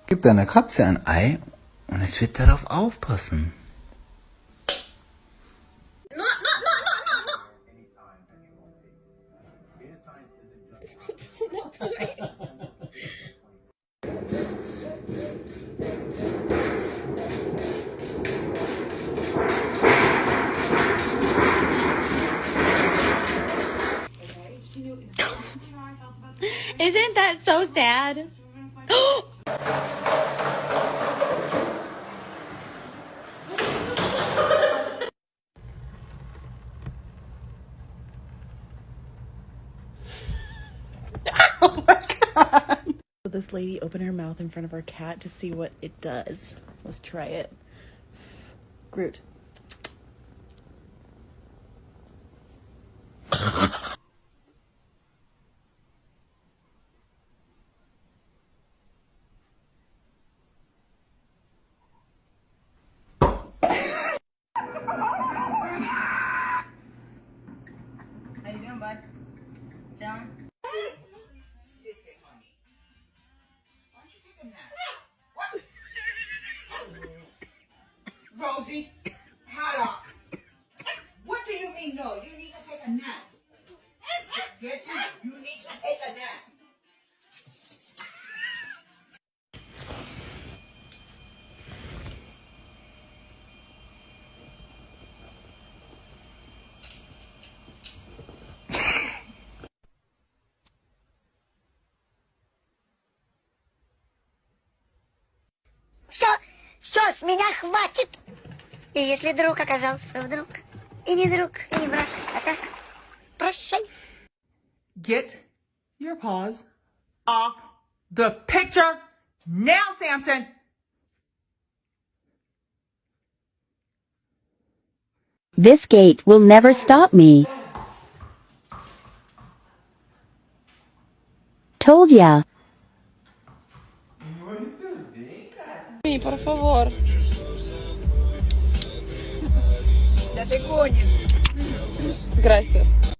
Gib deiner Katze ein Ei und es wird darauf aufpassen. No, no, no, no, no, no. No point. Isn't that so sad? Oh my god! This lady opened her mouth in front of our cat to see what it does. Let's try it. Groot. How you doing, bud? John? Listen, honey. Why don't you take a nap? What? Rosie, Haddock. What do you mean, no? You need to take a nap. Yes, you need to take a nap. Все, с меня хватит. И если друг оказался вдруг, и не друг, и не брат, а так, прощай. Get your paws off the picture now, Samson. This gate will never stop me. Told ya. Por favor. Ya te coñes. Gracias.